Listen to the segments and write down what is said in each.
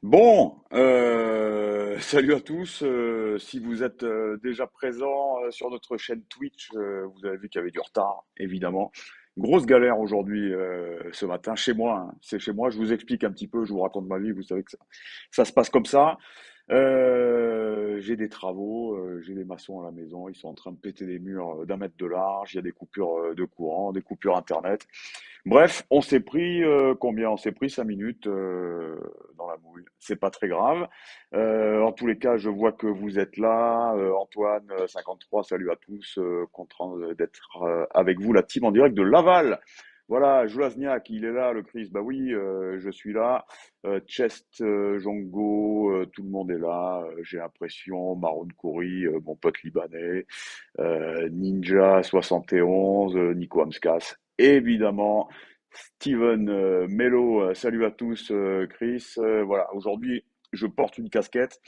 Bon, salut à tous. Si vous êtes déjà présents sur notre chaîne Twitch, vous avez vu qu'il y avait du retard, évidemment. Grosse galère aujourd'hui, ce matin, chez moi, hein. C'est chez moi. Je vous explique un petit peu, je vous raconte ma vie. Vous savez que ça se passe comme ça. J'ai des travaux, j'ai des maçons à la maison. Ils sont en train de péter des murs d'1 mètre de large. Il y a des coupures de courant, des coupures Internet. Bref, on s'est pris combien? On s'est pris 5 minutes dans la mouille. C'est pas très grave. En tous les cas, je vois que vous êtes là. Antoine, 53, salut à tous. Content d'être avec vous, la team en direct de Laval. Voilà, Jolasniak, il est là, le Chris. Bah oui, je suis là. Chest, Jongo, tout le monde est là. J'ai l'impression. Maroun Kouri, mon pote libanais. Ninja 71, Nico Amskas, évidemment. Steven Mello, salut à tous, Chris. Voilà, aujourd'hui, je porte une casquette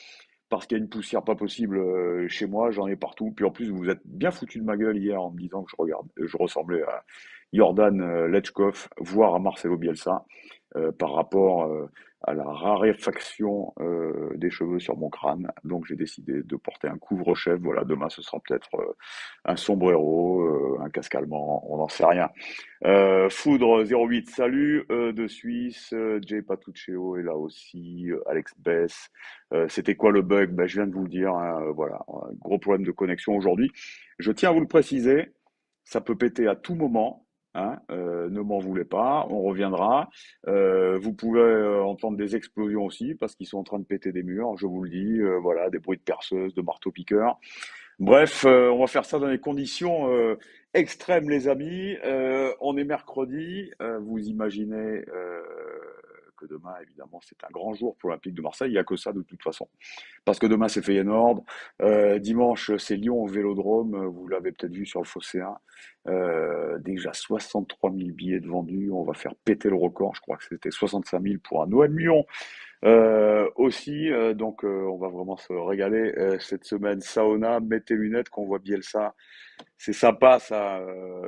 parce qu'il y a une poussière pas possible chez moi, j'en ai partout. Puis en plus, vous vous êtes bien foutu de ma gueule hier en me disant que je ressemblais à Jordan Lechkov, voire à Marcelo Bielsa, par rapport à la raréfaction des cheveux sur mon crâne. Donc j'ai décidé de porter un couvre-chef. Voilà, demain ce sera peut-être un sombrero, un casque allemand, on n'en sait rien. Foudre 08, salut de Suisse. Jay Patuccio est là aussi. Alex Bess. C'était quoi le bug? Ben, je viens de vous le dire, hein, voilà, un gros problème de connexion aujourd'hui. Je tiens à vous le préciser, ça peut péter à tout moment. Hein, ne m'en voulez pas, on reviendra. Vous pouvez entendre des explosions aussi parce qu'ils sont en train de péter des murs, je vous le dis. Voilà, des bruits de perceuse, de marteau-piqueur. Bref, on va faire ça dans des conditions extrêmes, les amis. On est mercredi. Vous imaginez que demain, évidemment, c'est un grand jour pour l'Olympique de Marseille. Il n'y a que ça de toute façon. Parce que demain, c'est Feyenoord. Dimanche, c'est Lyon au Vélodrome. Vous l'avez peut-être vu sur le Phocéen. Déjà 63 000 billets de vendus. On va faire péter le record. Je crois que c'était 65 000 pour un OM Lyon aussi, donc on va vraiment se régaler cette semaine. Sauna, mets tes lunettes qu'on voit Bielsa. C'est sympa ça,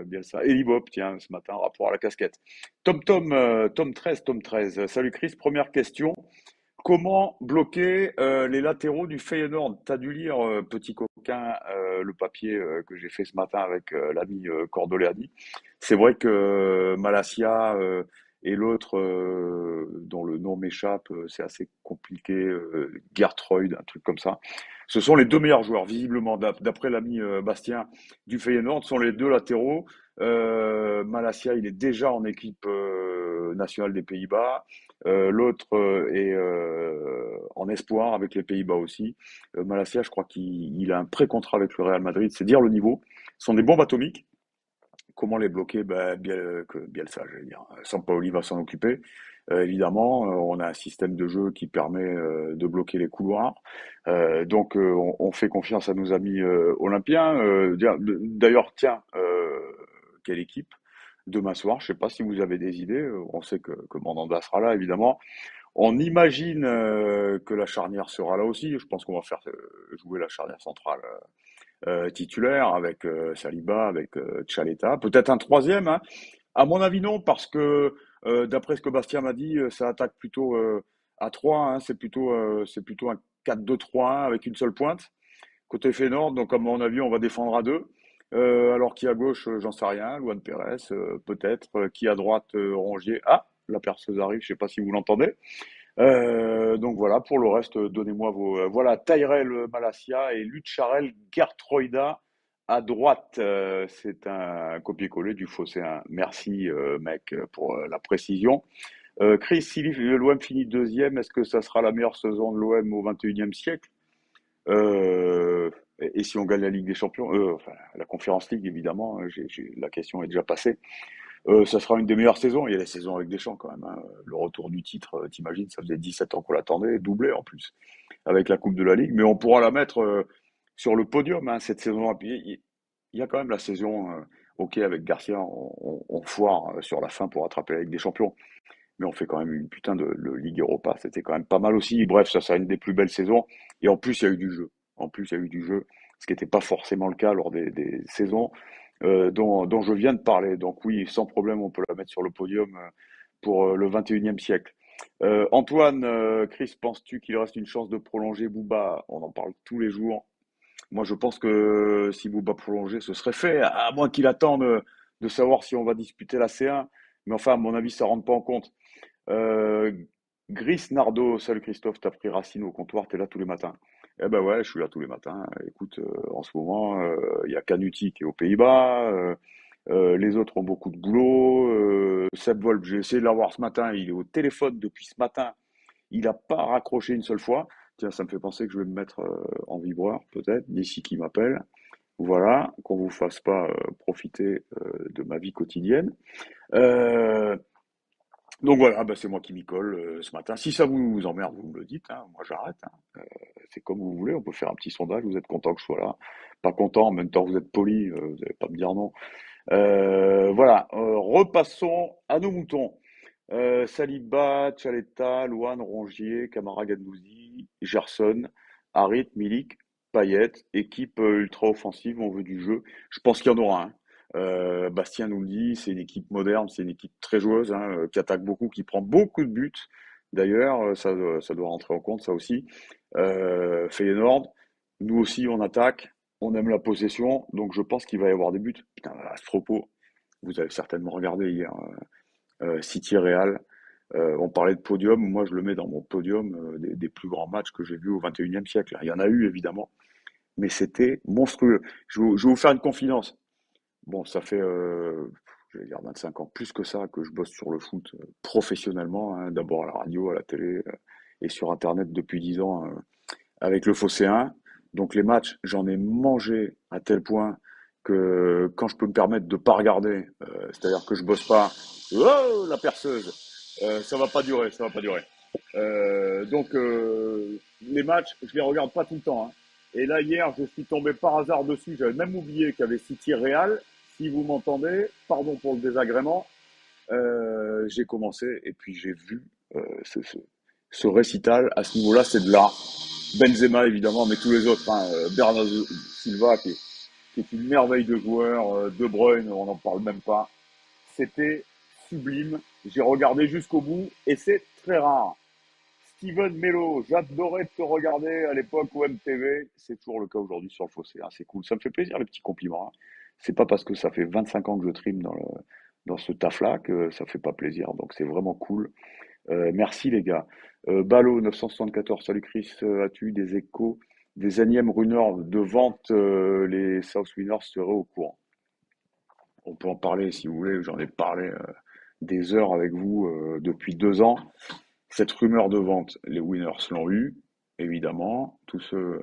Bielsa. Et Libop, tiens, ce matin, rapport à la casquette. Tom 13. Salut Chris, première question. Comment bloquer les latéraux du Feyenoord? T'as dû lire, petit coquin, le papier que j'ai fait ce matin avec l'ami Cordoleani. C'est vrai que Malassia et l'autre dont le nom m'échappe, c'est assez compliqué, Gertruid, un truc comme ça. Ce sont les deux meilleurs joueurs, visiblement, d'après l'ami Bastien du Feyenoord, ce sont les deux latéraux. Malassia, il est déjà en équipe nationale des Pays-Bas. L'autre est en espoir avec les Pays-Bas aussi. Malassia, je crois qu'il a un pré-contrat avec le Real Madrid. C'est dire le niveau. Ce sont des bombes atomiques. Comment les bloquer? Ben, Bielsa, je vais dire. Sampaoli va s'en occuper. Évidemment, on a un système de jeu qui permet de bloquer les couloirs. Donc, on fait confiance à nos amis olympiens. D'ailleurs, tiens, quelle équipe? Demain soir, je ne sais pas si vous avez des idées. On sait que Mandanda sera là, évidemment. On imagine que la charnière sera là aussi. Je pense qu'on va faire jouer la charnière centrale titulaire avec Saliba, avec Tchaleta. Peut-être un troisième, hein. À mon avis, non, parce que d'après ce que Bastien m'a dit, ça attaque plutôt à 3. Hein. C'est plutôt un 4-2-3-1 avec une seule pointe. Côté Feyenoord, donc à mon avis, on va défendre à 2. Alors qui à gauche, j'en sais rien. Luan Pérez, peut-être. Qui à droite, Rongier. Ah, la perceuse arrive, je sais pas si vous l'entendez. Donc voilà, pour le reste, donnez-moi vos. Voilà, Tyrell Malassia et Lucharel Gertroida à droite. C'est un copier-coller du Phocéen. Merci, mec, pour la précision. Chris, si l'OM finit deuxième, est-ce que ça sera la meilleure saison de l'OM au 21e siècle? Et si on gagne la Ligue des Champions, enfin, la Conférence League, évidemment, hein, la question est déjà passée. Ça sera une des meilleures saisons. Il y a la saison avec Deschamps quand même, hein. Le retour du titre, t'imagines, ça faisait 17 ans qu'on l'attendait, doublé en plus, avec la Coupe de la Ligue. Mais on pourra la mettre sur le podium, hein, cette saison. Puis, il y a quand même la saison, ok, avec Garcia, on foire sur la fin pour attraper la Ligue des Champions. Mais on fait quand même une putain de Ligue Europa. C'était quand même pas mal aussi. Bref, ça sera une des plus belles saisons. Et en plus, il y a eu du jeu. En plus, il y a eu du jeu, ce qui n'était pas forcément le cas lors des saisons dont je viens de parler. Donc oui, sans problème, on peut la mettre sur le podium pour le 21e siècle. Antoine, Chris, penses-tu qu'il reste une chance de prolonger Booba? On en parle tous les jours. Moi, je pense que si Booba prolongeait, ce serait fait, à moins qu'il attende de savoir si on va disputer la C1. Mais enfin, à mon avis, ça rentre pas en compte. Euh, Gris Nardo, salut Christophe, t'as pris Racine au comptoir, t'es là tous les matins. Eh ben ouais, je suis là tous les matins. Écoute, en ce moment, il y a Canuti qui est aux Pays-Bas, les autres ont beaucoup de boulot. Seb Volp, j'ai essayé de l'avoir ce matin, il est au téléphone depuis ce matin, il n'a pas raccroché une seule fois. Tiens, ça me fait penser que je vais me mettre en vibreur, peut-être, d'ici qu'il m'appelle. Voilà, qu'on vous fasse pas profiter de ma vie quotidienne. Euh, donc voilà, bah, c'est moi qui m'y colle ce matin. Si ça vous emmerde, vous me le dites, hein, moi j'arrête, hein. C'est comme vous voulez, on peut faire un petit sondage, vous êtes content que je sois là. Pas content, en même temps vous êtes poli, vous n'allez pas me dire non. Voilà, repassons à nos moutons. Saliba, Tchaleta, Louane, Rongier, Camara Gendouzi, Gerson, Harit, Milik, Payet, équipe ultra offensive, on veut du jeu. Je pense qu'il y en aura un. Bastien nous le dit, c'est une équipe moderne, c'est une équipe très joueuse, hein, qui attaque beaucoup, qui prend beaucoup de buts. D'ailleurs, ça doit rentrer en compte, ça aussi. Feyenoord, nous aussi on attaque, on aime la possession, donc je pense qu'il va y avoir des buts. Putain, à ce propos, vous avez certainement regardé hier City Real. On parlait de podium, moi je le mets dans mon podium des plus grands matchs que j'ai vus au XXIe siècle. Il y en a eu évidemment, mais c'était monstrueux. Je vais vous faire une confidence. Bon, ça fait, je vais dire 25 ans, plus que ça, que je bosse sur le foot professionnellement, hein, d'abord à la radio, à la télé et sur Internet depuis 10 ans avec le Phocéen. Donc les matchs, j'en ai mangé à tel point que quand je peux me permettre de pas regarder, c'est-à-dire que je bosse pas, oh, la perceuse, ça va pas durer, ça va pas durer. Donc les matchs, je les regarde pas tout le temps, hein. Et là hier, je suis tombé par hasard dessus. J'avais même oublié qu'il y avait City Real. Si vous m'entendez, pardon pour le désagrément. J'ai commencé et puis j'ai vu ce récital. À ce niveau-là, c'est de l'art. Benzema évidemment, mais tous les autres, hein, Bernardo Silva qui est une merveille de joueur, De Bruyne, on n'en parle même pas. C'était sublime. J'ai regardé jusqu'au bout et c'est très rare. Steven Mello, j'adorais te regarder à l'époque au MTV. C'est toujours le cas aujourd'hui sur le fossé, hein, c'est cool. Ça me fait plaisir les petits compliments, hein. C'est pas parce que ça fait 25 ans que je trime dans ce taf-là que ça fait pas plaisir. Donc c'est vraiment cool. Merci les gars. Ballot 974, salut Chris, as-tu eu des échos des énièmes rumeurs de vente? Les South Winners seraient au courant. On peut en parler si vous voulez, j'en ai parlé des heures avec vous depuis 2 ans. Cette rumeur de vente, les Winners l'ont eu, évidemment. Tous ceux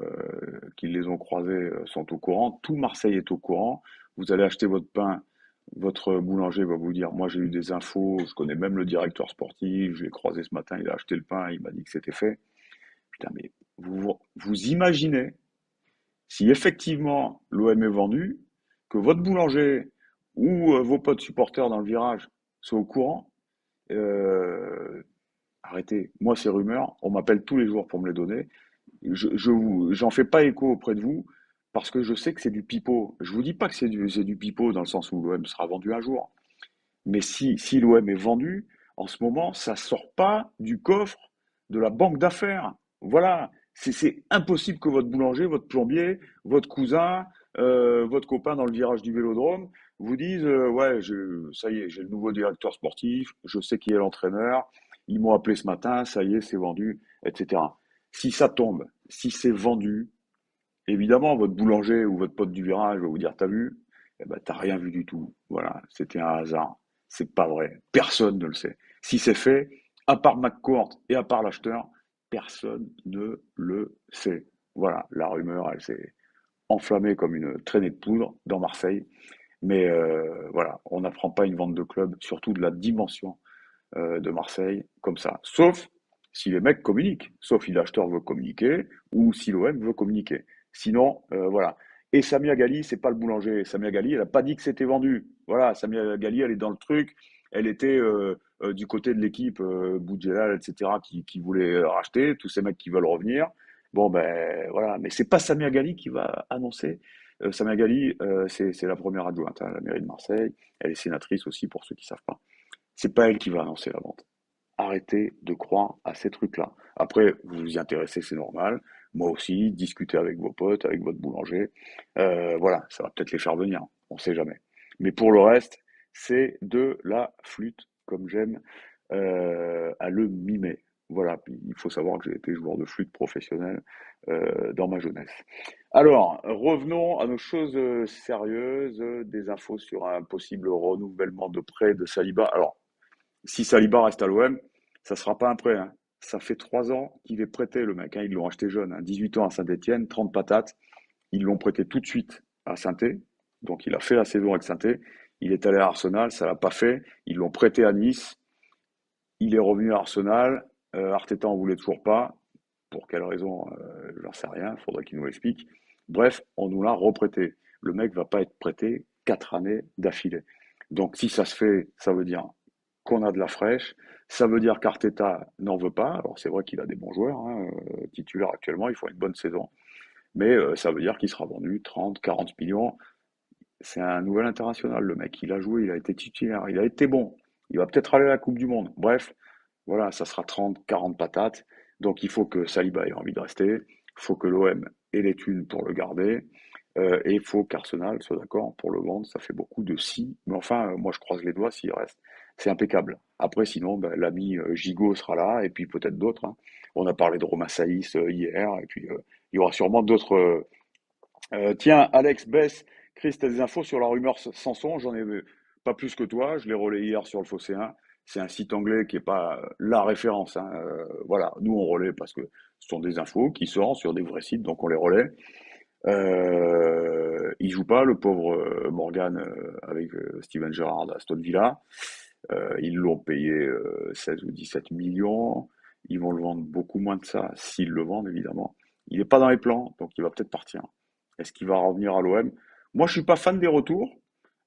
qui les ont croisés sont au courant. Tout Marseille est au courant. Vous allez acheter votre pain, votre boulanger va vous dire, moi j'ai eu des infos, je connais même le directeur sportif, je l'ai croisé ce matin, il a acheté le pain, il m'a dit que c'était fait. Putain, mais vous imaginez si effectivement l'OM est vendu, que votre boulanger ou vos potes supporters dans le virage soient au courant, euh, arrêtez. Moi, ces rumeurs, on m'appelle tous les jours pour me les donner. J'en fais pas écho auprès de vous parce que je sais que c'est du pipeau. Je vous dis pas que c'est du pipeau dans le sens où l'OM sera vendu un jour. Mais si l'OM est vendu, en ce moment, ça sort pas du coffre de la banque d'affaires. Voilà. C'est impossible que votre boulanger, votre plombier, votre cousin, votre copain dans le virage du Vélodrome vous dise ouais, ça y est, j'ai le nouveau directeur sportif, je sais qui est l'entraîneur, ils m'ont appelé ce matin, ça y est, c'est vendu, etc. Si ça tombe, si c'est vendu, évidemment, votre boulanger ou votre pote du virage va vous dire, t'as vu? Eh ben, t'as rien vu du tout. Voilà, c'était un hasard. C'est pas vrai. Personne ne le sait. Si c'est fait, à part McCourt et à part l'acheteur, personne ne le sait. Voilà, la rumeur, elle s'est enflammée comme une traînée de poudre dans Marseille. Mais voilà, on n'apprend pas une vente de club, surtout de la dimension de Marseille, comme ça. Sauf si les mecs communiquent, sauf si l'acheteur veut communiquer ou si l'OM veut communiquer. Sinon, voilà. Et Samia Gali, c'est pas le boulanger. Samia Gali, elle a pas dit que c'était vendu. Voilà, Samia Gali, elle est dans le truc. Elle était du côté de l'équipe Boudjelal, etc., qui voulait racheter, tous ces mecs qui veulent revenir. Bon, ben voilà. Mais c'est pas Samia Gali qui va annoncer. Samia Gali, c'est la première adjointe à la mairie de Marseille. Elle est sénatrice aussi, pour ceux qui savent pas. C'est pas elle qui va annoncer la vente. arrêtez de croire à ces trucs-là. Après, vous vous y intéressez, c'est normal. Moi aussi, discutez avec vos potes, avec votre boulanger. Voilà, ça va peut-être les faire venir, on sait jamais. Mais pour le reste, c'est de la flûte, comme j'aime à le mimer. Voilà, puis il faut savoir que j'ai été joueur de flûte professionnel dans ma jeunesse. Alors, revenons à nos choses sérieuses, des infos sur un possible renouvellement de prêt de Saliba. Alors, si Saliba reste à l'OM, ça sera pas un prêt, hein. Ça fait 3 ans qu'il est prêté, le mec, hein. Ils l'ont acheté jeune, hein. 18 ans à Saint-Etienne, 30 patates. Ils l'ont prêté tout de suite à Saint-Etienne. Donc, il a fait la saison avec Saint-Etienne. Il est allé à Arsenal, ça l'a pas fait. Ils l'ont prêté à Nice. Il est revenu à Arsenal. Arteta en voulait toujours pas. Pour quelle raison, j'en sais rien. Il faudrait qu'il nous l'explique. Bref, on nous l'a reprêté. Le mec va pas être prêté 4 années d'affilée. Donc, si ça se fait, ça veut dire qu'on a de la fraîche. Ça veut dire qu'Arteta n'en veut pas. Alors, c'est vrai qu'il a des bons joueurs, hein, titulaires actuellement. Il faut une bonne saison. Mais ça veut dire qu'il sera vendu 30, 40 millions. C'est un nouvel international, le mec. Il a joué, il a été titulaire, il a été bon. Il va peut-être aller à la Coupe du Monde. Bref, voilà, ça sera 30, 40 patates. Donc il faut que Saliba ait envie de rester. Il faut que l'OM ait les thunes pour le garder. Et il faut qu'Arsenal soit d'accord pour le vendre. Ça fait beaucoup de si. Mais enfin, moi je croise les doigts s'il reste. C'est impeccable. Après, sinon, ben, l'ami Gigot sera là. Et puis peut-être d'autres, hein. On a parlé de Roma Saïs hier. Et puis il y aura sûrement d'autres. Tiens, Alex Bess, Chris, t'as des infos sur la rumeur Sanson? J'en ai pas plus que toi. Je l'ai relayé hier sur le Phocéen. C'est un site anglais qui est pas la référence, hein. Voilà, nous on relaie parce que ce sont des infos qui sortent sur des vrais sites, donc on les relaie. Il joue pas, le pauvre Morgan avec Steven Gerrard à Aston Villa. Ils l'ont payé 16 ou 17 millions. Ils vont le vendre beaucoup moins de ça, s'ils le vendent évidemment. Il n'est pas dans les plans, donc il va peut-être partir. Est-ce qu'il va revenir à l'OM? Moi, je suis pas fan des retours.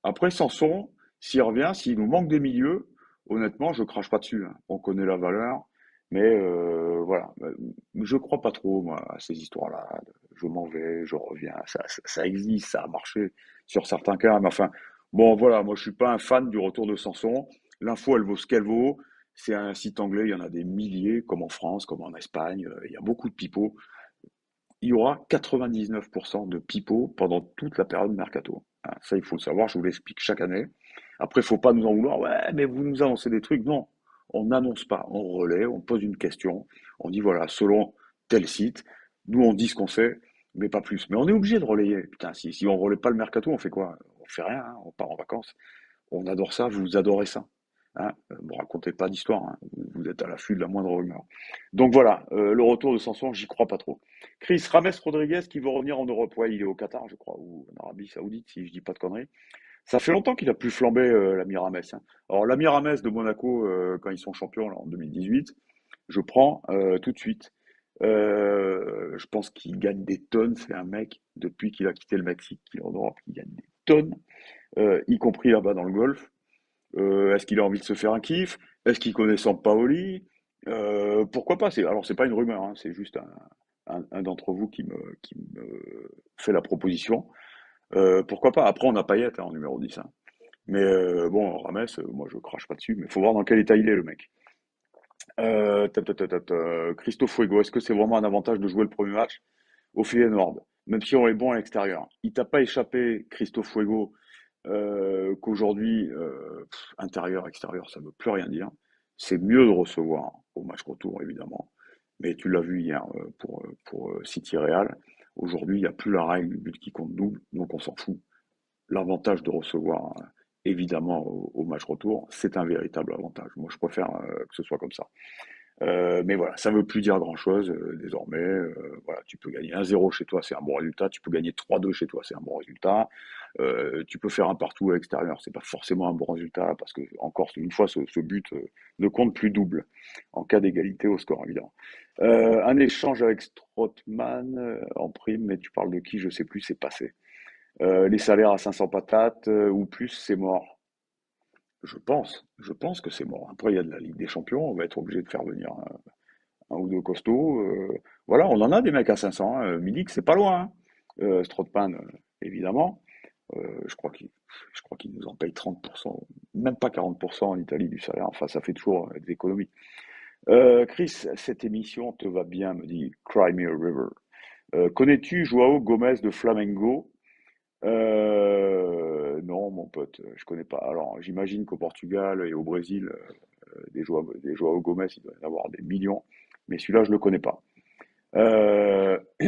Après, Sanson, s'il revient, s'il nous manque des milieux, honnêtement, je crache pas dessus, hein. On connaît la valeur, mais voilà. Je crois pas trop, moi, à ces histoires-là. Je m'en vais, je reviens. Ça existe, ça a marché sur certains cas, mais enfin, bon, voilà. Moi, je suis pas un fan du retour de Sanson. L'info, elle vaut ce qu'elle vaut. C'est un site anglais, il y en a des milliers, comme en France, comme en Espagne. Il y a beaucoup de pipeaux. Il y aura 99% de pipeaux pendant toute la période mercato. Hein, ça, il faut le savoir, je vous l'explique chaque année. Après, il ne faut pas nous en vouloir. Ouais, mais vous nous annoncez des trucs. Non, on n'annonce pas. On relaie, on pose une question. On dit, voilà, selon tel site, nous, on dit ce qu'on sait, mais pas plus. Mais on est obligé de relayer. Putain, si on ne relaie pas le mercato, on fait quoi? On fait rien, hein, on part en vacances. On adore ça, vous adorez ça. Hein, me racontez pas d'histoire, hein, vous êtes à l'affût de la moindre rumeur. Donc voilà, le retour de Sanson, j'y crois pas trop. Chris Rames Rodriguez qui veut revenir en Europe, ouais, il est au Qatar, je crois, ou en Arabie Saoudite, si je dis pas de conneries. Ça fait longtemps qu'il a plus flambé, l'ami Rames, hein. Alors l'ami Rames de Monaco, quand ils sont champions là, en 2018, je prends tout de suite. Je pense qu'il gagne des tonnes, c'est un mec, depuis qu'il a quitté le Mexique, qu'il est en Europe, qui gagne des tonnes, y compris là-bas dans le Golfe. Est-ce qu'il a envie de se faire un kiff? Est-ce qu'il connaît Sampaoli? Pourquoi pas? Alors c'est pas une rumeur, hein, c'est juste un d'entre vous qui me fait la proposition. Pourquoi pas? Après, on a Payet hein, en numéro 10, hein. Mais bon, Rames, moi je crache pas dessus, mais faut voir dans quel état il est, le mec. Christophe Fuego, est-ce que c'est vraiment un avantage de jouer le premier match au Feyenoord, même si on est bon à l'extérieur? Il t'a pas échappé, Christophe Fuego, qu'aujourd'hui, intérieur, extérieur, ça ne veut plus rien dire. C'est mieux de recevoir au match retour, évidemment. Mais tu l'as vu hier pour City Real. Aujourd'hui, il n'y a plus la règle du but qui compte double, donc on s'en fout. L'avantage de recevoir, évidemment, au match retour, c'est un véritable avantage. Moi, je préfère que ce soit comme ça. Mais voilà, ça ne veut plus dire grand-chose désormais. Voilà, tu peux gagner 1-0 chez toi, c'est un bon résultat. Tu peux gagner 3-2 chez toi, c'est un bon résultat. Tu peux faire un partout à l'extérieur, c'est pas forcément un bon résultat parce que encore une fois, ce but ne compte plus double en cas d'égalité au score évidemment. Un échange avec Strootman en prime, mais tu parles de qui? Je sais plus, c'est passé. Les salaires à 500 patates ou plus, c'est mort. Je pense que c'est mort. Après, il y a de la Ligue des Champions, on va être obligé de faire venir un ou deux costauds. Voilà, on en a des mecs à 500, hein. Milik, c'est pas loin, hein. Strootman, évidemment. Je crois qu'il nous en paye 30%. même pas 40% en Italie du salaire. Enfin, ça fait toujours des économies. Chris, cette émission te va bien, me dit Cry Me a River. Connais-tu Joao Gomez de Flamengo? Non, mon pote, je connais pas. Alors, j'imagine qu'au Portugal et au Brésil, des Joao Gomez, il doit y en avoir des millions, mais celui-là, je le connais pas.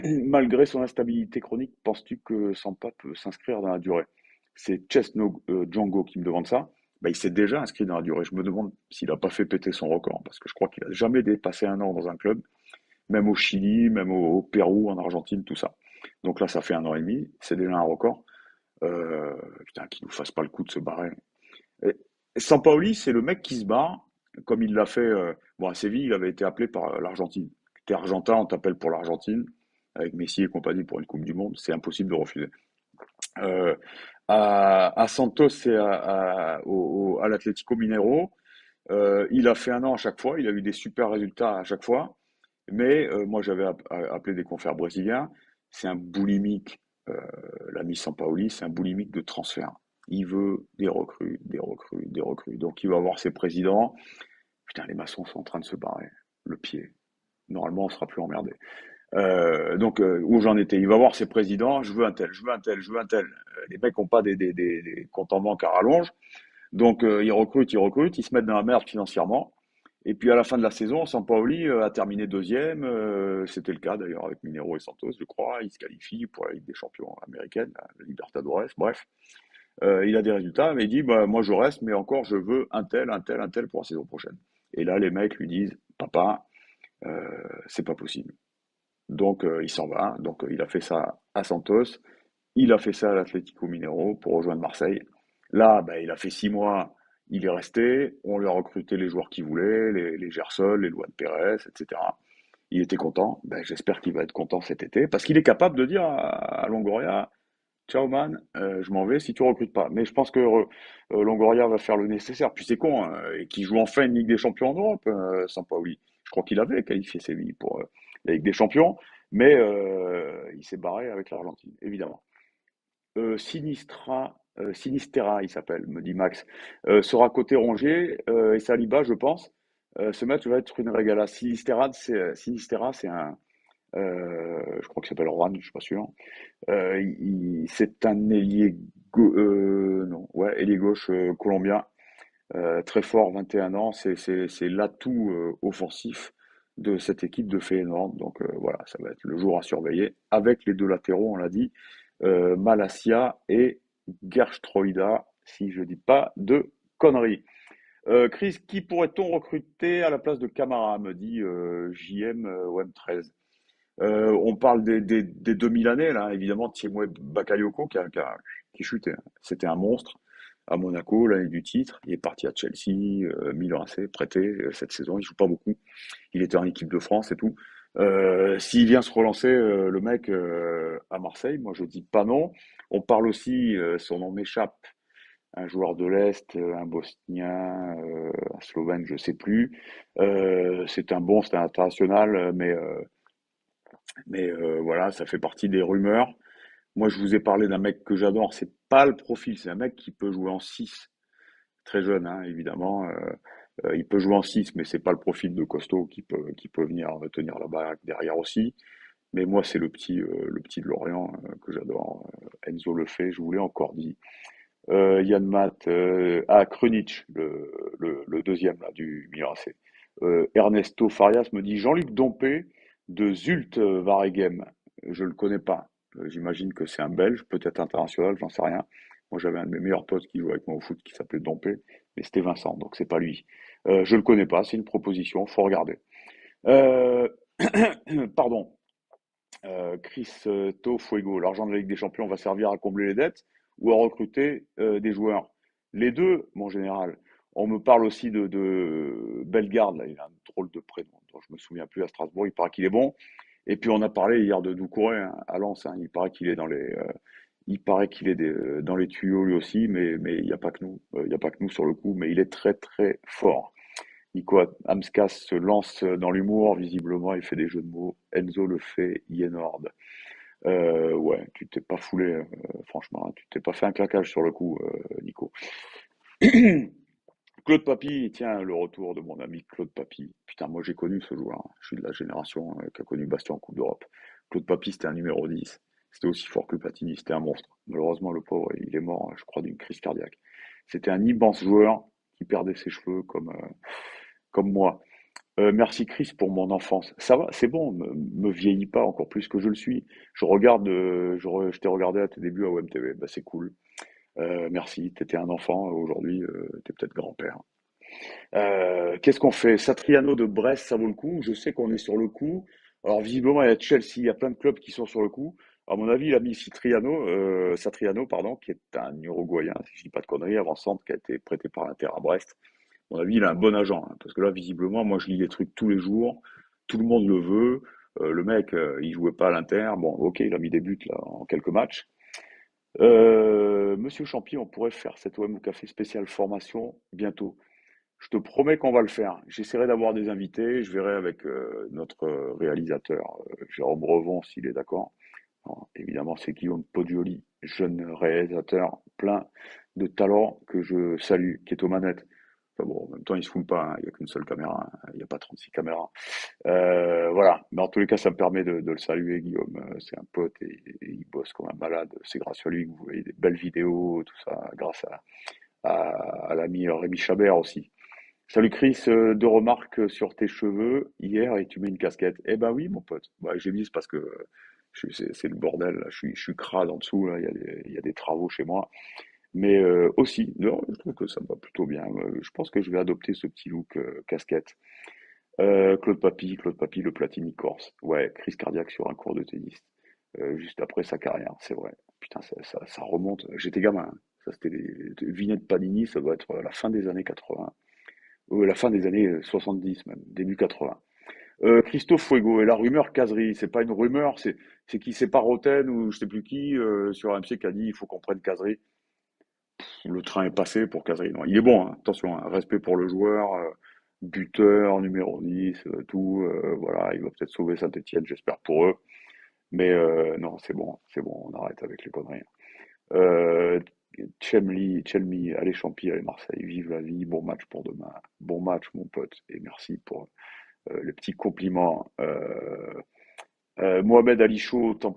Malgré son instabilité chronique, penses-tu que Sampa peut s'inscrire dans la durée? C'est Chesno Django qui me demande ça. Bah, il s'est déjà inscrit dans la durée. Je me demande s'il n'a pas fait péter son record, parce que je crois qu'il a jamais dépassé un an dans un club, même au Chili, même au Pérou, en Argentine, tout ça. Donc là, ça fait un an et demi, c'est déjà un record. Putain, qu'il nous fasse pas le coup de se barrer. Et Sampaoli, c'est le mec qui se barre, comme il l'a fait. Bon, à Séville, il avait été appelé par l'Argentine. T'es argentin, on t'appelle pour l'Argentine, avec Messi et compagnie pour une Coupe du Monde, c'est impossible de refuser. Euh, à Santos et à l'Atlético Mineiro, il a fait un an à chaque fois, il a eu des super résultats à chaque fois, mais moi j'avais appelé des confrères brésiliens, c'est un boulimique, euh, l'ami Sampaoli, c'est un boulimique de transfert. Il veut des recrues, des recrues, des recrues. Donc il va voir ses présidents. Putain, les maçons sont en train de se barrer. Le pied. Normalement, on sera plus emmerdé. Où j'en étais, il va voir ses présidents, je veux un tel, je veux un tel, je veux un tel. Les mecs n'ont pas des comptes en banque à rallonge. Donc ils recrutent, ils se mettent dans la merde financièrement. Et puis à la fin de la saison, Sampaoli a terminé deuxième. C'était le cas d'ailleurs avec Minero et Santos, je crois. Il se qualifie pour la Ligue des Champions américaine, la Libertadores, bref. Il a des résultats, mais il dit bah, moi je reste, mais encore je veux un tel, un tel, un tel pour la saison prochaine. Et là, les mecs lui disent papa, c'est pas possible. Donc il s'en va. Donc il a fait ça à Santos, il a fait ça à l'Atlético Mineiro pour rejoindre Marseille. Là, bah, il a fait 6 mois, il est resté. On lui a recruté les joueurs qu'il voulait, les Gerson, les Luan Pérez, etc. Il était content. Ben, j'espère qu'il va être content cet été parce qu'il est capable de dire à Longoria, ciao man, je m'en vais si tu recrutes pas. Mais je pense que Longoria va faire le nécessaire. Puis c'est con, hein, et qu'il joue enfin une Ligue des Champions en Europe, Sampaoli. Je crois qu'il avait qualifié Séville pour la Ligue des Champions, mais il s'est barré avec l'Argentine, évidemment. Sinistera, il s'appelle, me dit Max, sera côté Rongier et Saliba, je pense. Ce match va être une régala. Sinistera, c'est un, je crois qu'il s'appelle Juan, je suis pas sûr. C'est un ailier gauche colombien, très fort, 21 ans. C'est l'atout offensif de cette équipe de Feyenoord. Donc voilà, ça va être le jour à surveiller avec les deux latéraux, on l'a dit, Malacia et Gerstroida, si je dis pas de conneries. Chris, qui pourrait-on recruter à la place de Camara, me dit JM OM13. On parle des 2000 années, là, évidemment, Thiemoué Bakayoko qui chutait, hein. C'était un monstre à Monaco, l'année du titre. Il est parti à Chelsea, Milan AC, prêté cette saison. Il joue pas beaucoup. Il était en équipe de France et tout. S'il vient se relancer, le mec, à Marseille, moi je dis pas non. On parle aussi, son nom m'échappe, un joueur de l'Est, un Bosnien, un Slovène, je sais plus. C'est un international, mais voilà, ça fait partie des rumeurs. Moi, je vous ai parlé d'un mec que j'adore. C'est pas le profil, c'est un mec qui peut jouer en 6, très jeune, hein, évidemment. Il peut jouer en 6, mais c'est pas le profil de costaud qui peut venir tenir la baraque derrière aussi. Mais moi, c'est le petit de Lorient que j'adore. Enzo le fait, je vous l'ai encore dit. Yann Matt, Krunic, le deuxième là, du Milan AC. Ernesto Farias me dit Jean-Luc Dompé de Zulte Waregem. Je le connais pas. J'imagine que c'est un Belge, peut-être international, j'en sais rien. Moi, j'avais un de mes meilleurs potes qui jouait avec moi au foot qui s'appelait Dompé, mais c'était Vincent, donc c'est pas lui. Je le connais pas, c'est une proposition, faut regarder. Euh, Pardon. Chris Fuego, l'argent de la Ligue des Champions va servir à combler les dettes ou à recruter des joueurs. Les deux, mon général. On me parle aussi de Bellegarde, là, il a un drôle de prénom, dont je me souviens plus à Strasbourg, il paraît qu'il est bon. Et puis on a parlé hier de Doucouré, hein, à Lens, hein, il paraît qu'il est dans les tuyaux lui aussi, mais il n'y a pas que nous, il y a pas que nous sur le coup, mais il est très très fort. Nico Amskas se lance dans l'humour, visiblement, il fait des jeux de mots. Enzo le fait, Yenord. Ouais, tu t'es pas foulé, franchement, hein, tu t'es pas fait un claquage sur le coup, Nico. Claude Papy, tiens, le retour de mon ami Claude Papy. Putain, moi j'ai connu ce joueur. Je suis de la génération qui a connu Bastia en Coupe d'Europe. Claude Papy, c'était un numéro 10. C'était aussi fort que Platini, c'était un monstre. Malheureusement, le pauvre, il est mort, je crois, d'une crise cardiaque. C'était un immense joueur qui perdait ses cheveux comme moi. Merci Chris pour mon enfance. Ça va, c'est bon, me vieillis pas encore plus que je le suis. Je regarde, je t'ai regardé à tes débuts à OMTV, bah c'est cool. Merci, t'étais un enfant, aujourd'hui t'es peut-être grand-père. Qu'est-ce qu'on fait? Satriano de Brest, ça vaut le coup. Je sais qu'on est sur le coup. Alors visiblement, il y a Chelsea, il y a plein de clubs qui sont sur le coup. À mon avis, il a mis Satriano, pardon, qui est un Uruguayen, si je dis pas de conneries, avant-centre, qui a été prêté par l'Inter à Brest. À mon avis, il a un bon agent, hein, parce que là, visiblement, moi, je lis les trucs tous les jours. Tout le monde le veut. Le mec, il jouait pas à l'Inter. Bon, ok, il a mis des buts là en quelques matchs. Monsieur Champi, on pourrait faire cet OM au café spécial formation bientôt. Je te promets qu'on va le faire. J'essaierai d'avoir des invités. Je verrai avec notre réalisateur, Jérôme Revon, s'il est d'accord. Alors, évidemment, c'est Guillaume Poggioli, jeune réalisateur plein de talent que je salue, qui est aux manettes. Enfin bon, en même temps, il se fout pas, hein, il n'y a qu'une seule caméra, hein, il n'y a pas 36 caméras. Voilà, mais en tous les cas, ça me permet de le saluer, Guillaume. C'est un pote et il bosse comme un malade. C'est grâce à lui que vous voyez des belles vidéos, tout ça, grâce à l'ami Rémi Chabert aussi. Salut Chris, deux remarques sur tes cheveux hier et tu mets une casquette. Eh ben oui, mon pote. Ouais, j'ai mis, c'est parce que c'est le bordel, là. Je suis crade en dessous, là. Il y a des travaux chez moi. Mais aussi, non, je trouve que ça me va plutôt bien. Je pense que je vais adopter ce petit look casquette. Claude Papy, le Platini Corse. Ouais, crise cardiaque sur un cours de tennis. Juste après sa carrière, c'est vrai. Putain, ça remonte. J'étais gamin, hein. Ça, c'était les vignettes Panini, ça doit être la fin des années 80. La fin des années 70 même, début 80. Christophe Fuego, et la rumeur Casery, c'est pas une rumeur, c'est qui, c'est pas Roten ou je sais plus qui sur AMC qui a dit il faut qu'on prenne Casery. Le train est passé pour Casery. Non, il est bon, hein, attention, hein, respect pour le joueur, buteur, numéro 10, tout, voilà, il va peut-être sauver Saint-Etienne, j'espère pour eux. Mais non, c'est bon, on arrête avec les conneries. Euh, Chelmy, allez Champi, allez Marseille, vive la vie, bon match pour demain. Bon match mon pote, et merci pour les petits compliments. Mohamed Ali Chaud, tu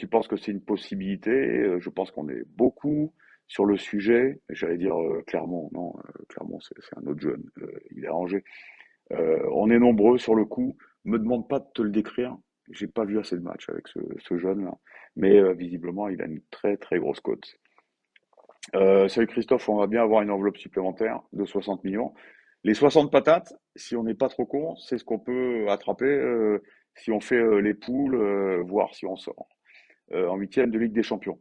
penses que c'est une possibilité? Je pense qu'on est beaucoup sur le sujet. J'allais dire Clermont, non, Clermont c'est un autre jeune, il est rangé. On est nombreux sur le coup. Me demande pas de te le décrire. J'ai pas vu assez de matchs avec ce jeune-là, mais visiblement il a une très très grosse cote. Salut Christophe, on va bien avoir une enveloppe supplémentaire de 60 millions. Les 60 patates, si on n'est pas trop con, c'est ce qu'on peut attraper si on fait les poules, voir si on sort en huitième de Ligue des Champions.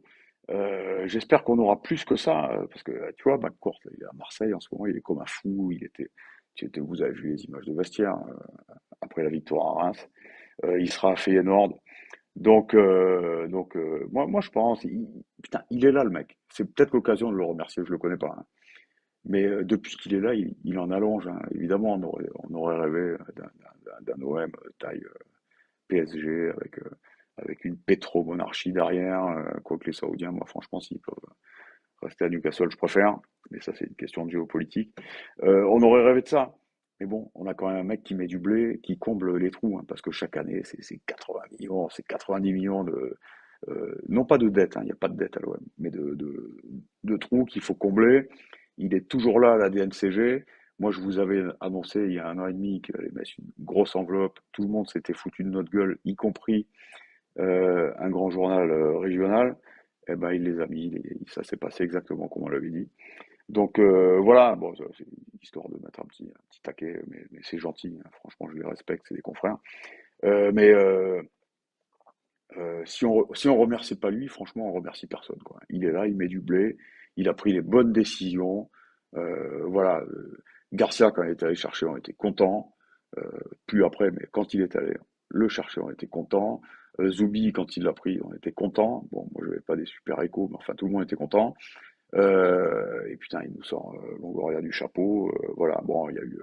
J'espère qu'on aura plus que ça, parce que tu vois, McCourt, il est à Marseille en ce moment, il est comme un fou. Vous avez vu les images de vestiaire après la victoire à Reims. Il sera à Feyenoord. Donc, moi, je pense, putain, il est là, le mec. C'est peut-être l'occasion de le remercier, je le connais pas, hein. Mais depuis qu'il est là, il en allonge, hein. Évidemment, on aurait rêvé d'un OM taille PSG avec une pétromonarchie derrière, quoique les Saoudiens, moi, franchement, s'ils peuvent rester à Newcastle, je préfère. Mais ça, c'est une question de géopolitique. On aurait rêvé de ça. Mais bon, on a quand même un mec qui met du blé, qui comble les trous, hein, parce que chaque année, c'est 80 millions, c'est 90 millions non pas de dettes, hein, il n'y a pas de dette à l'OM, mais de trous qu'il faut combler. Il est toujours là à la DNCG. Moi, je vous avais annoncé il y a un an et demi qu'il allait mettre une grosse enveloppe. Tout le monde s'était foutu de notre gueule, y compris un grand journal régional. Eh ben, il les a mis. Ça s'est passé exactement comme on l'avait dit. Donc voilà, bon, c'est histoire de mettre un petit taquet, mais c'est gentil, hein. Franchement, je les respecte, c'est des confrères. Mais si on remercie pas lui, franchement, on remercie personne, quoi. Il est là, il met du blé, il a pris les bonnes décisions. Voilà, Garcia, quand il est allé chercher, on était content. Plus après, mais quand il est allé le chercher, on était content. Zoubi, quand il l'a pris, on était content. Bon, moi, je n'avais pas des super échos, mais enfin, tout le monde était content. Et putain, il nous sort Longoria du chapeau. Voilà, bon, il y a eu.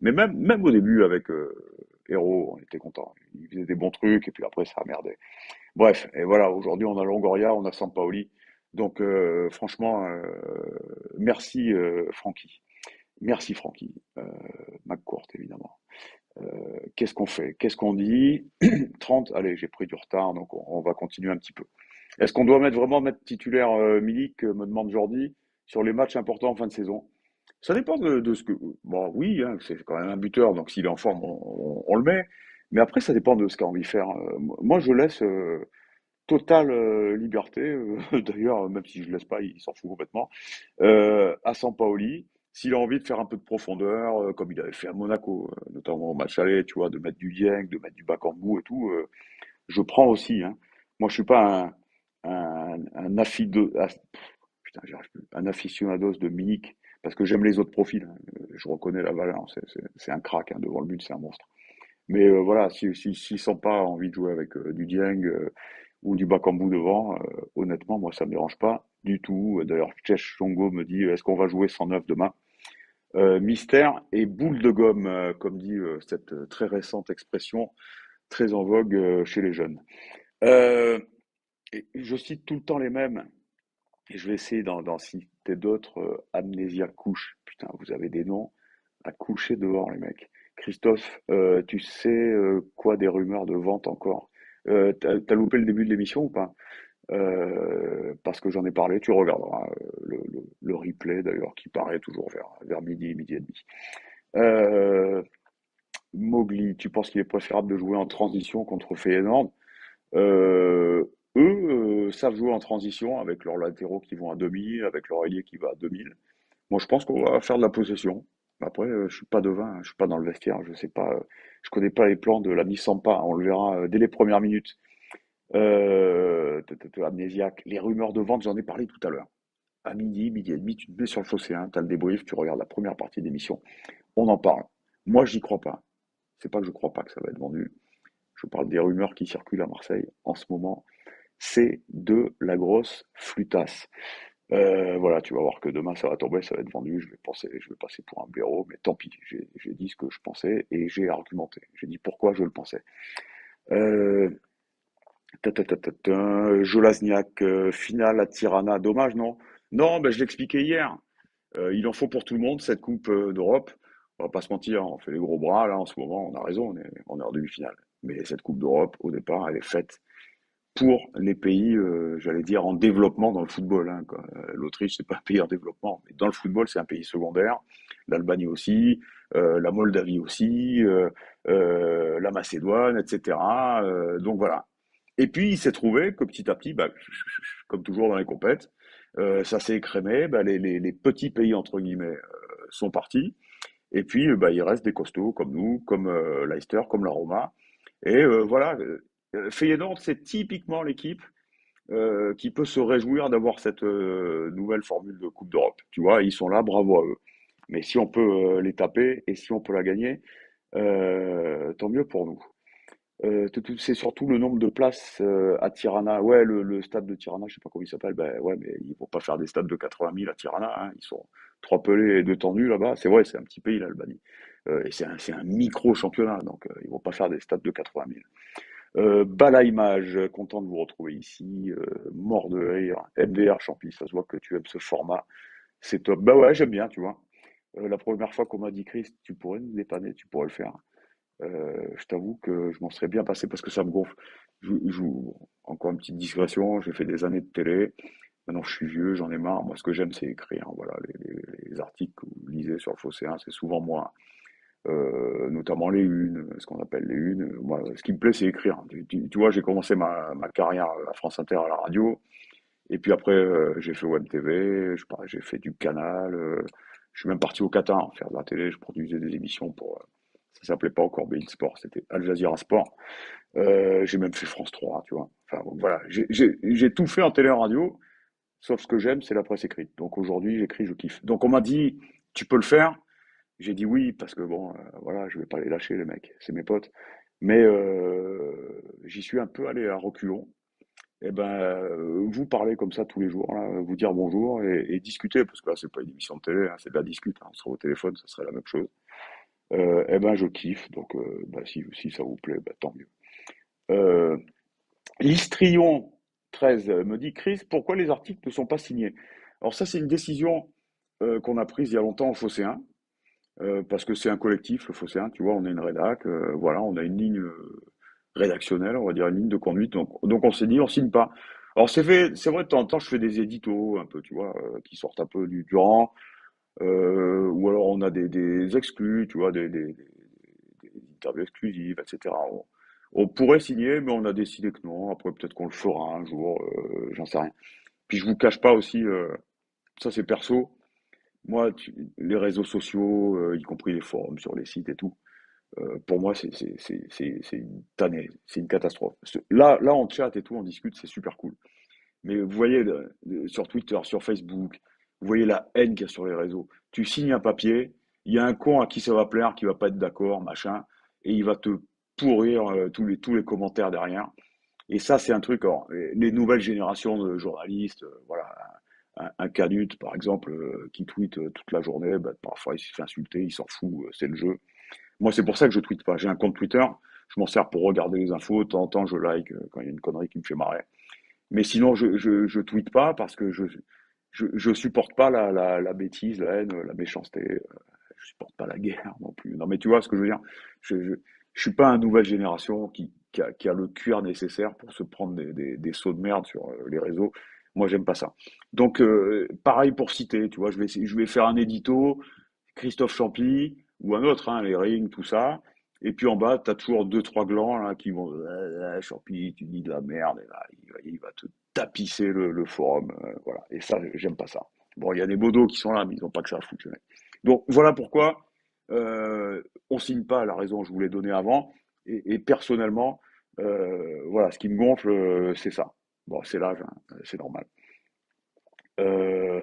Mais même au début, avec Hero, on était content. Il faisait des bons trucs, et puis après, ça a merdé. Bref, et voilà, aujourd'hui, on a Longoria, on a Sampaoli. Donc, franchement, merci Francky. Merci Francky. McCourt, évidemment. Qu'est-ce qu'on fait? Qu'est-ce qu'on dit? 30, allez, j'ai pris du retard, donc on va continuer un petit peu. Est-ce qu'on doit mettre titulaire Milik, me demande Jordi, sur les matchs importants en fin de saison? Ça dépend de ce que. Bon, oui, hein, c'est quand même un buteur, donc s'il est en forme, on le met. Mais après, ça dépend de ce qu'a envie de faire. Moi, je laisse totale liberté. D'ailleurs, même si je laisse pas, il s'en fout complètement. À Sampaoli, s'il a envie de faire un peu de profondeur, comme il avait fait à Monaco, notamment au match aller, tu vois, de mettre du Dieng, de mettre du Bakambu et tout, je prends aussi, hein. Moi, je suis pas un putain, j'y arrive plus, un aficionados de Milik, parce que j'aime les autres profils, hein. Je reconnais la valeur, c'est un crack, hein, devant le but, c'est un monstre. Mais voilà, s'ils sont pas envie de jouer avec du Dieng ou du Bakambu devant, honnêtement, moi, ça me dérange pas du tout. D'ailleurs, Chesh Chongo me dit, est-ce qu'on va jouer 109 demain? Mystère et boule de gomme, comme dit cette très récente expression, très en vogue chez les jeunes. Euh, et je cite tout le temps les mêmes, et je vais essayer d'en citer d'autres. Amnésia couche. Putain, vous avez des noms à coucher dehors, les mecs. Christophe, tu sais quoi des rumeurs de vente encore? T'as loupé le début de l'émission ou pas? Parce que j'en ai parlé, tu regarderas le replay d'ailleurs qui paraît toujours vers midi, midi et demi. Euh, Mowgli, tu penses qu'il est préférable de jouer en transition contre Feyenoord? Eux savent jouer en transition avec leurs latéraux qui vont à 2000, avec leur ailier qui va à 2000. Moi, je pense qu'on va faire de la possession. Après, je suis pas devin, hein, je suis pas dans le vestiaire, je sais pas, je connais pas les plans de l'ami Sampa. On le verra dès les premières minutes. Amnésiaque. Les rumeurs de vente, j'en ai parlé tout à l'heure. À midi, midi et demi, tu te mets sur le fossé, hein, tu as le débrief, tu regardes la première partie d'émission. On en parle. Moi, j'y crois pas. C'est pas que je crois pas que ça va être vendu. Je parle des rumeurs qui circulent à Marseille en ce moment. C'est de la grosse flutasse. Voilà, tu vas voir que demain ça va tomber, ça va être vendu. Je vais passer pour un blaireau, mais tant pis. J'ai dit ce que je pensais et j'ai argumenté. J'ai dit pourquoi je le pensais. Euh, Jolasniak, finale à Tirana. Dommage, non? Non, ben, je l'expliquais hier. Il en faut pour tout le monde, cette Coupe d'Europe. On va pas se mentir, on fait les gros bras là en ce moment, on a raison, on est en demi-finale. Mais cette Coupe d'Europe, au départ, elle est faite pour les pays, j'allais dire, en développement dans le football, hein, quoi. L'Autriche, c'est pas un pays en développement, mais dans le football, c'est un pays secondaire. L'Albanie aussi, la Moldavie aussi, la Macédoine, etc. Donc voilà. Et puis, il s'est trouvé que petit à petit, bah, comme toujours dans les compètes, ça s'est écrémé. Bah, les petits pays, entre guillemets, sont partis. Et puis, bah, il reste des costauds comme nous, comme Leicester, comme la Roma. Et voilà, Feyenoord, c'est typiquement l'équipe qui peut se réjouir d'avoir cette nouvelle formule de Coupe d'Europe. Tu vois, ils sont là, bravo à eux. Mais si on peut les taper et si on peut la gagner, tant mieux pour nous. C'est surtout le nombre de places à Tirana. Ouais, le stade de Tirana, je sais pas comment il s'appelle. Ben ouais, mais ils vont pas faire des stades de 80 000 à Tirana, hein. Ils sont trois pelés et deux tendus là-bas. C'est vrai, c'est un petit pays l'Albanie. Et c'est un micro championnat, donc ils vont pas faire des stades de 80 000. Bala Image, content de vous retrouver ici. Mort de rire. MDR Champy, ça se voit que tu aimes ce format. C'est top. Bah ouais, j'aime bien, tu vois. La première fois qu'on m'a dit Chris, tu pourrais nous dépanner, tu pourrais le faire. Je t'avoue que je m'en serais bien passé parce que ça me gonfle. Encore une petite digression, j'ai fait des années de télé. Maintenant, je suis vieux, j'en ai marre. Moi, ce que j'aime, c'est écrire. Voilà, les articles que vous lisez sur le Phocéen, c'est souvent moi. Notamment les unes, ce qu'on appelle les unes. Moi, ce qui me plaît, c'est écrire. Tu vois, j'ai commencé ma carrière à France Inter à la radio. Et puis après, j'ai fait Web TV, j'ai fait du Canal. Je suis même parti au Qatar faire de la télé. Je produisais des émissions pour. Ça s'appelait pas encore Bein Sport, c'était Al Jazeera Sport. J'ai même fait France 3, tu vois. Enfin bon, voilà, j'ai tout fait en télé et en radio, sauf ce que j'aime, c'est la presse écrite. Donc aujourd'hui, j'écris, je kiffe. Donc on m'a dit, tu peux le faire. J'ai dit oui, parce que bon, voilà, je vais pas les lâcher, les mecs, c'est mes potes. Mais j'y suis un peu allé à reculons. Et ben, vous parler comme ça tous les jours, là, vous dire bonjour et discuter, parce que là, c'est pas une émission de télé, hein, c'est de la discute, hein. On sera au téléphone, ça serait la même chose. Eh ben, je kiffe, donc bah, si ça vous plaît, bah, tant mieux. Euh, Listrion, 13 me dit, Chris, pourquoi les articles ne sont pas signés? Alors ça, c'est une décision qu'on a prise il y a longtemps au Phocéen, parce que c'est un collectif, le Phocéen, tu vois, on est une rédac, voilà, on a une ligne rédactionnelle, on va dire une ligne de conduite, donc on s'est dit, on signe pas. Alors c'est vrai, de temps en temps, je fais des éditos un peu, tu vois, qui sortent un peu du rang, ou alors on a des exclus, tu vois, des interviews exclusives, etc. On pourrait signer, mais on a décidé que non. Après, peut-être qu'on le fera un jour, j'en sais rien. Puis je vous cache pas aussi, ça c'est perso. Moi, les réseaux sociaux, y compris les forums sur les sites et tout, pour moi, c'est une tannée, c'est une catastrophe. Là, on chatte et tout, on discute, c'est super cool. Mais vous voyez, sur Twitter, sur Facebook, vous voyez la haine qu'il y a sur les réseaux. Tu signes un papier, il y a un con à qui ça va plaire, qui va pas être d'accord, machin, et il va te pourrir tous les commentaires derrière. Et ça, c'est un truc. Alors, les nouvelles générations de journalistes, voilà, un Canut, par exemple, qui tweet toute la journée, bah, parfois il se fait insulter, il s'en fout, c'est le jeu. Moi, c'est pour ça que je tweete pas. J'ai un compte Twitter, je m'en sers pour regarder les infos, de temps en temps, je like quand il y a une connerie qui me fait marrer. Mais sinon, je tweete pas parce que je supporte pas la bêtise, la haine, la méchanceté. Je supporte pas la guerre non plus. Non, mais tu vois ce que je veux dire? Je, je, je suis pas une nouvelle génération qui a le cuir nécessaire pour se prendre des sauts de merde sur les réseaux. Moi, j'aime pas ça. Donc, pareil pour citer, tu vois, je vais faire un édito, Christophe Champy ou un autre, hein, les rings, tout ça. Et puis en bas, tu as toujours deux, trois glands là, qui vont Champy, tu dis de la merde, et là, il va te tapisser le forum. Voilà. Et ça, j'aime pas ça. Bon, il y a des modos qui sont là, mais ils n'ont pas que ça à foutre, les mecs. Donc voilà pourquoi on signe pas la raison que je voulais donner avant. Et personnellement, voilà, ce qui me gonfle, c'est ça. Bon, c'est l'âge, hein, c'est normal. Euh,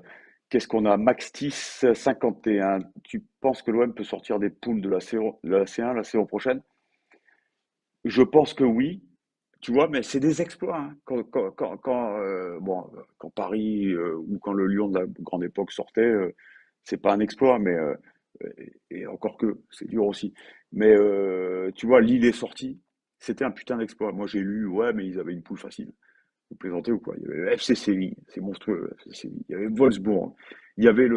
Qu'est-ce qu'on a? Maxtis 51. Tu penses que l'OM peut sortir des poules de la C1 la saison prochaine? Je pense que oui, tu vois, mais c'est des exploits, hein. Quand Paris ou quand le Lyon de la grande époque sortait, c'est pas un exploit, mais et encore que c'est dur aussi. Mais tu vois, Lille est sorti, c'était un putain d'exploit. Moi j'ai lu, ouais, mais ils avaient une poule facile. Vous plaisantez ou quoi? Il y avait le FC Séville, c'est monstrueux, le FC Séville. Il y avait Wolfsburg, il y avait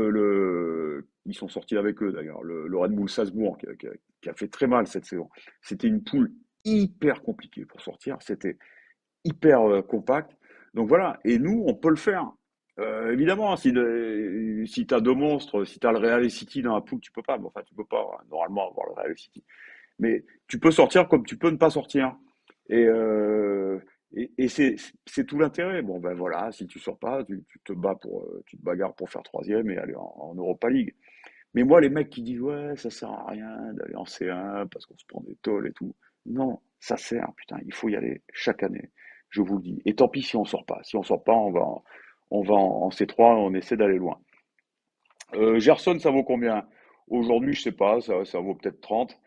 ils sont sortis avec eux d'ailleurs, le Red Bull Salzbourg qui a fait très mal cette saison. C'était une poule hyper compliquée pour sortir, c'était hyper compact. Donc voilà, et nous, on peut le faire. Évidemment, si tu as deux monstres, si tu as le Real City dans la poule, tu peux pas. Mais enfin, tu peux pas normalement avoir le Real City. Mais tu peux sortir comme tu peux ne pas sortir. Et, euh, et c'est tout l'intérêt. Bon, ben voilà, si tu sors pas, tu te bagarres pour faire troisième et aller en Europa League. Mais moi, les mecs qui disent, ouais, ça sert à rien d'aller en C1 parce qu'on se prend des tôles et tout. Non, ça sert, putain, il faut y aller chaque année. Je vous le dis. Et tant pis si on sort pas. Si on sort pas, on va en C3, on essaie d'aller loin. Gerson, ça vaut combien? Aujourd'hui, je sais pas, ça vaut peut-être 30.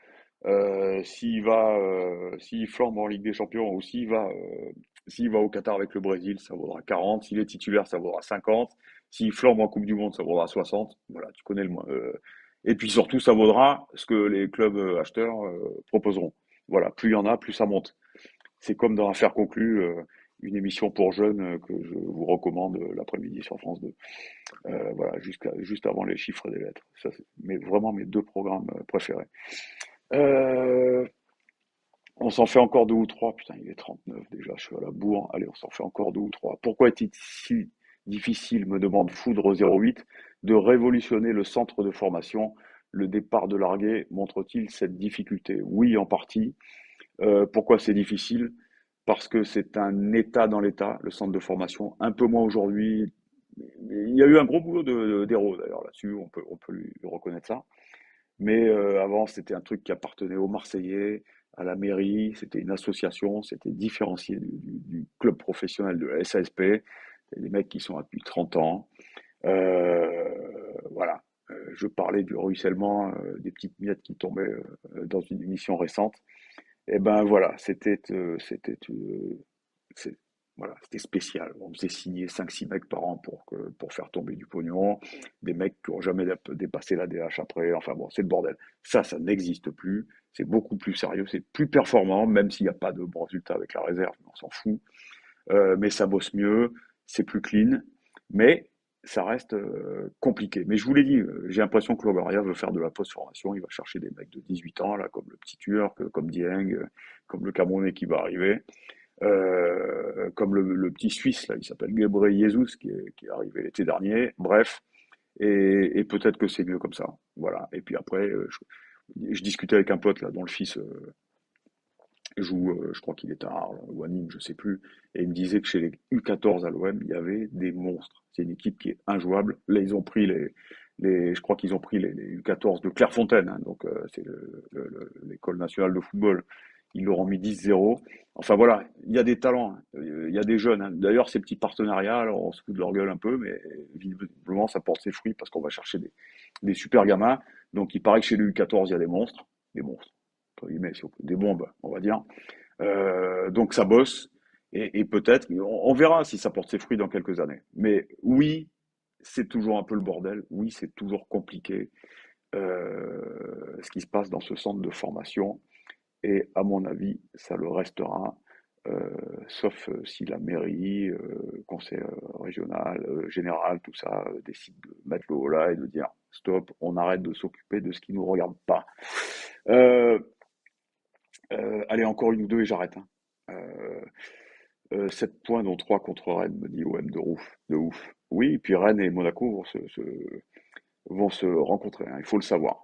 S'il flambe en Ligue des Champions ou s'il va au Qatar avec le Brésil, ça vaudra 40. S'il est titulaire, ça vaudra 50. S'il flambe en Coupe du Monde, ça vaudra 60. Voilà, tu connais et puis surtout, ça vaudra ce que les clubs acheteurs proposeront. Voilà, plus il y en a, plus ça monte. C'est comme dans Affaires conclues, une émission pour jeunes que je vous recommande l'après-midi sur France 2. Voilà, juste avant les chiffres des lettres. Ça, c'est vraiment mes deux programmes préférés. Euh, on s'en fait encore deux ou trois. Putain, il est 39 déjà, je suis à la bourre. Allez, on s'en fait encore deux ou trois. Pourquoi est-il si difficile, me demande Foudre 08, de révolutionner le centre de formation? Le départ de Larguet montre-t-il cette difficulté? Oui, en partie. Pourquoi c'est difficile? Parce que c'est un état dans l'état, le centre de formation. Un peu moins aujourd'hui. Il y a eu un gros boulot d'Hérault d'ailleurs là-dessus, on peut lui reconnaître ça. Mais avant, c'était un truc qui appartenait aux Marseillais, à la mairie, c'était une association, c'était différencié du club professionnel de la SASP. C'est des mecs qui sont là depuis 30 ans. Voilà. Je parlais du ruissellement, des petites miettes qui tombaient dans une émission récente. Et ben voilà, c'est- voilà, c'était spécial. On faisait signer 5-6 mecs par an pour faire tomber du pognon, des mecs qui n'ont jamais dépassé la DH après. Enfin bon, c'est le bordel. Ça n'existe plus. C'est beaucoup plus sérieux, c'est plus performant, même s'il n'y a pas de bons résultats avec la réserve, mais on s'en fout. Mais ça bosse mieux, c'est plus clean, mais ça reste compliqué. Mais je vous l'ai dit, j'ai l'impression que Longoria veut faire de la post-formation, il va chercher des mecs de 18 ans, là, comme le petit Turc, comme Dieng, comme le Camerounais qui va arriver, comme le petit Suisse, là, il s'appelle Ghebreyesus, qui est arrivé l'été dernier. Bref, et peut-être que c'est mieux comme ça. Voilà. Et puis après, je discutais avec un pote là, dont le fils joue, je crois qu'il est à Arles ou à Nîmes, je sais plus, et il me disait que chez les U14 à l'OM, il y avait des monstres. C'est une équipe qui est injouable. Là, ils ont pris je crois qu'ils ont pris les U14 de Clairefontaine, hein, donc c'est l'école nationale de football. Ils leur ont mis 10-0. Enfin voilà, il y a des talents, hein, il y a des jeunes, hein. D'ailleurs, ces petits partenariats, alors, on se fout de leur gueule un peu, mais visiblement, ça porte ses fruits parce qu'on va chercher des super gamins. Donc, il paraît que chez les U14, il y a des monstres, entre guillemets, des bombes, on va dire. Donc ça bosse et peut-être, on verra si ça porte ses fruits dans quelques années. Mais oui, c'est toujours un peu le bordel. Oui, c'est toujours compliqué ce qui se passe dans ce centre de formation. Et à mon avis, ça le restera, sauf si la mairie, conseil régional, général, tout ça, décide de mettre le haut là et de dire stop, on arrête de s'occuper de ce qui ne nous regarde pas. Euh, Allez, encore une ou deux et j'arrête, hein. 7 points, dont 3 contre Rennes, me dit OM de ouf, de ouf. Oui, et puis Rennes et Monaco vont se rencontrer, hein, il faut le savoir.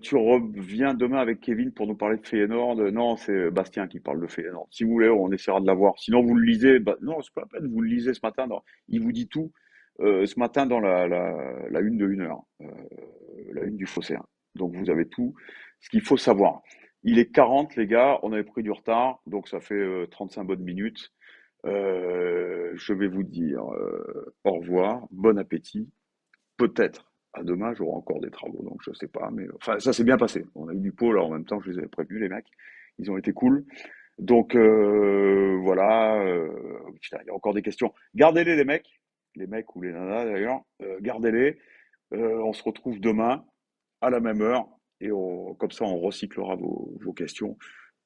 Tu reviens demain avec Kevin pour nous parler de Feyenoord. Non, c'est Bastien qui parle de Feyenoord. Si vous voulez, on essaiera de l'avoir. Sinon, vous le lisez. Bah, non, c'est pas la peine. Vous le lisez ce matin. Il vous dit tout ce matin dans la une de 1 heure, la une du Phocéen. Donc, vous avez tout ce qu'il faut savoir. Il est 40, les gars. On avait pris du retard, donc ça fait 35 bonnes minutes. Je vais vous dire au revoir, bon appétit. Peut-être à demain, j'aurai encore des travaux, donc je sais pas, mais enfin ça s'est bien passé. On a eu du pot là en même temps, je les avais prévenus les mecs, ils ont été cool. Donc voilà, putain, il y a encore des questions. Gardez-les les mecs ou les nanas d'ailleurs, gardez-les. On se retrouve demain à la même heure et comme ça on recyclera vos questions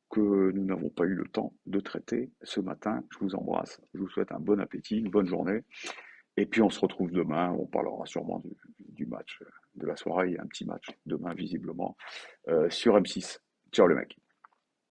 que nous n'avons pas eu le temps de traiter ce matin. Je vous embrasse, je vous souhaite un bon appétit, une bonne journée. Et puis on se retrouve demain, on parlera sûrement du match de la soirée, il y a un petit match demain visiblement sur M6. Ciao les mecs.